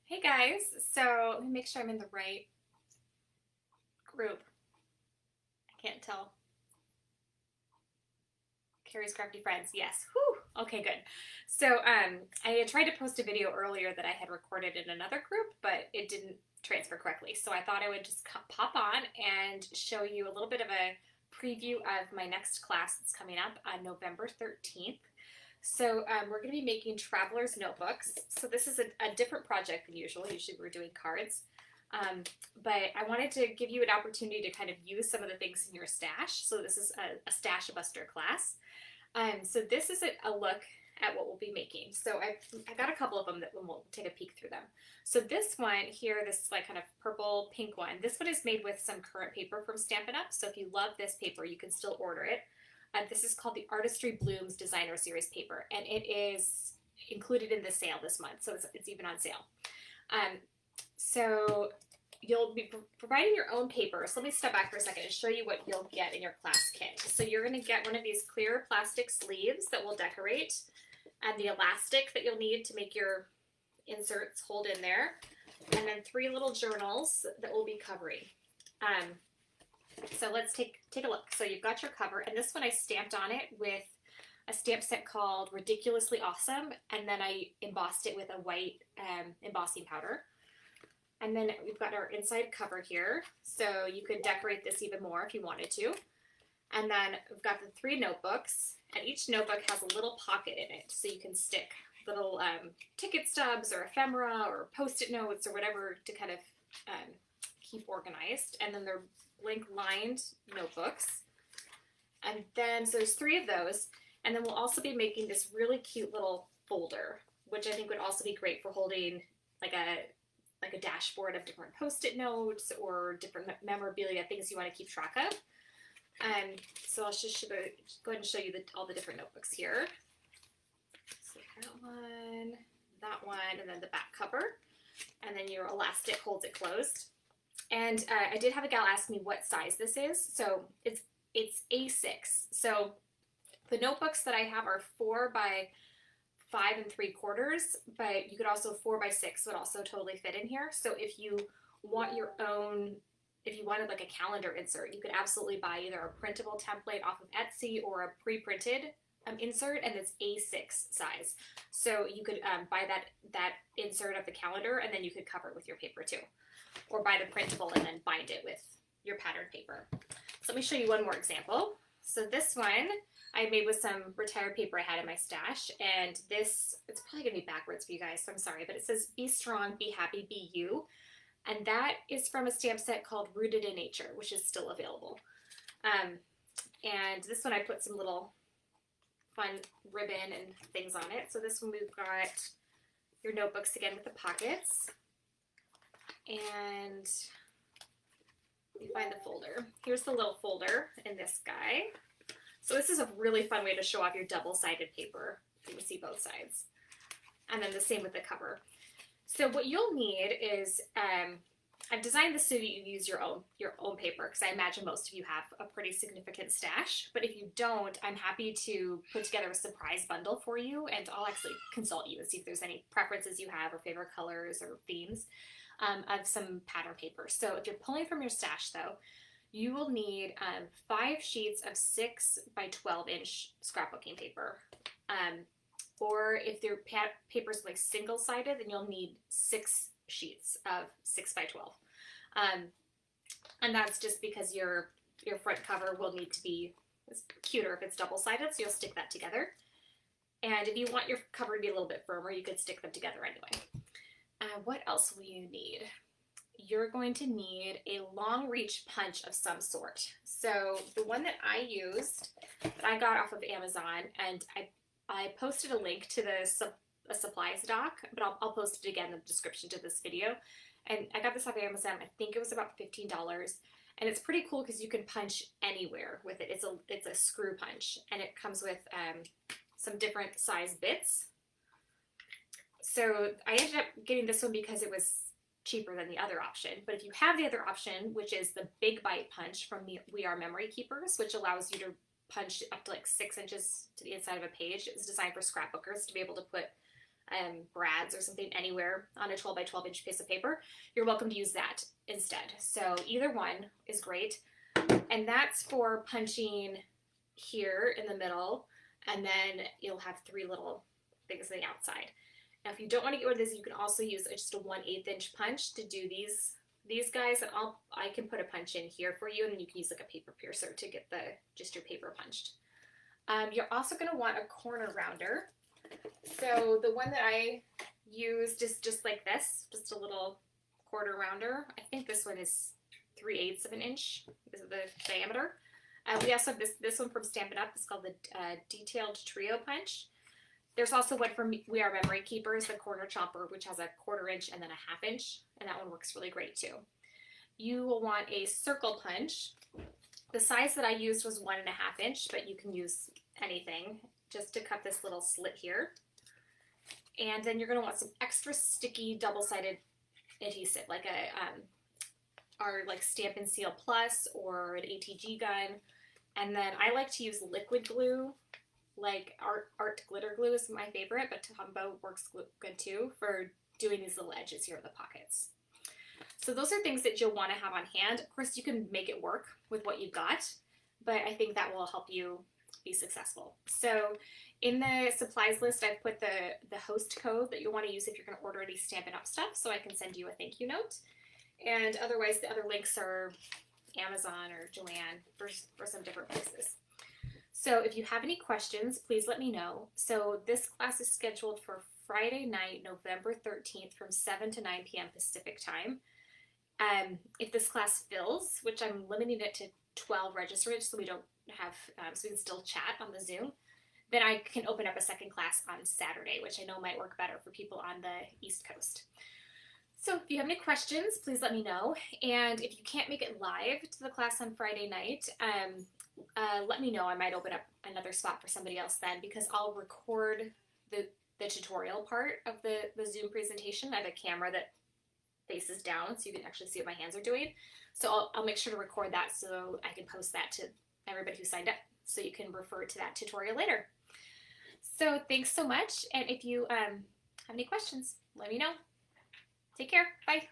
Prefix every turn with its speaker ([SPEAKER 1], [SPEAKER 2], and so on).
[SPEAKER 1] Hey guys, so let me make sure I'm in the right group. I can't tell. Carrie's Crafty Friends, yes. Whew. Okay, good. So I had tried to post a video earlier that I had recorded in another group, but it didn't transfer correctly. So I thought I would just pop on and show you a little bit of a preview of my next class that's coming up on November 13th. So we're going to be making traveler's notebooks. So this is a different project than usual. Usually we're doing cards. Um, but I wanted to give you an opportunity to kind of use some of the things in your stash. So this is a stash buster class. So this is a look at what we'll be making. So I got a couple of them that we'll take a peek through them. So this one here, this like kind of purple pink one, this one is made with some current paper from Stampin' Up. So if you love this paper, you can still order it. This is called the Artistry Blooms Designer Series paper, and it is included in the sale this month, so it's even on sale. So you'll be providing your own paper. So let me step back for a second and show you what you'll get in your class kit. So you're going to get one of these clear plastic sleeves that will decorate, and the elastic that you'll need to make your inserts hold in there, and then 3 little journals that we'll be covering. So let's take a look. So you've got your cover, and this one I stamped on it with a stamp set called Ridiculously Awesome, and then I embossed it with a white embossing powder. And then we've got our inside cover here, so you could decorate this even more if you wanted to. And then we've got the 3 notebooks, and each notebook has a little pocket in it, so you can stick little ticket stubs or ephemera or post-it notes or whatever to kind of keep organized. And then they're blank lined notebooks. And then, so there's 3 of those. And then we'll also be making this really cute little folder, which I think would also be great for holding like a dashboard of different post-it notes or different memorabilia, things you want to keep track of. And so I'll just go ahead and show you all the different notebooks here. So that one, and then the back cover. And then your elastic holds it closed. And I did have a gal ask me what size this is. So it's A6. So the notebooks that I have are 4 by 5 3/4, but you could also 4 by 6 would also totally fit in here. So if you want your own, if you wanted like a calendar insert, you could absolutely buy either a printable template off of Etsy or a pre-printed insert, and it's A6 size. So you could buy that insert of the calendar, and then you could cover it with your paper too, or buy the printable and then bind it with your pattern paper. So let me show you one more example. So this one I made with some retired paper I had in my stash, and this, it's probably gonna be backwards for you guys, so I'm sorry, but it says be strong, be happy, be you. And that is from a stamp set called Rooted in Nature, which is still available. And this one I put some little fun ribbon and things on it. So this one we've got your notebooks again with the pockets. And you find the folder. Here's the little folder in this guy. So this is a really fun way to show off your double-sided paper. You can see both sides. And then the same with the cover. So what you'll need is, I've designed this so that you use your own paper, because I imagine most of you have a pretty significant stash. But if you don't, I'm happy to put together a surprise bundle for you, and I'll actually consult you and see if there's any preferences you have or favorite colors or themes of some pattern paper. So if you're pulling from your stash though, you will need 5 sheets of 6 by 12 inch scrapbooking paper. Or if your paper is like single-sided, then you'll need 6 sheets of 6 by 12. And that's just because your front cover will need to be cuter if it's double-sided, so you'll stick that together. And if you want your cover to be a little bit firmer, you could stick them together anyway. What else will you need? You're going to need a long reach punch of some sort. So the one that I used, that I got off of Amazon, and I posted a link to the supplies doc, but I'll post it again in the description to this video. And I got this off of Amazon. I think it was about $15, and it's pretty cool because you can punch anywhere with it. It's a screw punch, and it comes with some different size bits. So I ended up getting this one because it was cheaper than the other option. But if you have the other option, which is the Big Bite Punch from the We Are Memory Keepers, which allows you to punch up to like 6 inches to the inside of a page. It's designed for scrapbookers to be able to put brads or something anywhere on a 12 by 12 inch piece of paper, you're welcome to use that instead. So either one is great. And that's for punching here in the middle, and then you'll have 3 little things on the outside. Now, if you don't want to get rid of this, you can also use just a 1/8 inch punch to do these guys, and I can put a punch in here for you, and then you can use like a paper piercer to get just your paper punched. You're also going to want a corner rounder. So the one that I used is just like this, just a little quarter rounder. I think this one is 3/8 of an inch because of the diameter. We also have this one from Stampin' Up. It's called the Detailed Trio Punch. There's also one from We Are Memory Keepers, the Corner Chomper, which has a 1/4 inch and then a 1/2 inch, and that one works really great too. You will want a circle punch. The size that I used was 1.5 inch, but you can use anything just to cut this little slit here. And then you're going to want some extra sticky double-sided adhesive, like our like Stampin' Seal Plus or an ATG gun. And then I like to use liquid glue, like art glitter glue is my favorite, but Tombow works good too for doing these little edges here in the pockets. So those are things that you'll want to have on hand. Of course, you can make it work with what you've got, but I think that will help you be successful. So in the supplies list, I've put the host code that you'll want to use if you're going to order any Stampin' Up stuff, so I can send you a thank you note. And otherwise, the other links are Amazon or Joann for some different places. So if you have any questions, please let me know. So this class is scheduled for Friday night, November 13th from 7 to 9 p.m. Pacific time. If this class fills, which I'm limiting it to 12 registrants so we don't have, so we can still chat on the Zoom, then I can open up a second class on Saturday, which I know might work better for people on the East Coast. So if you have any questions, please let me know. And if you can't make it live to the class on Friday night, let me know. I might open up another spot for somebody else then, because I'll record the tutorial part of the Zoom presentation. I have a camera that faces down so you can actually see what my hands are doing. So I'll make sure to record that so I can post that to everybody who signed up so you can refer to that tutorial later. So thanks so much. And if you have any questions, let me know. Take care. Bye.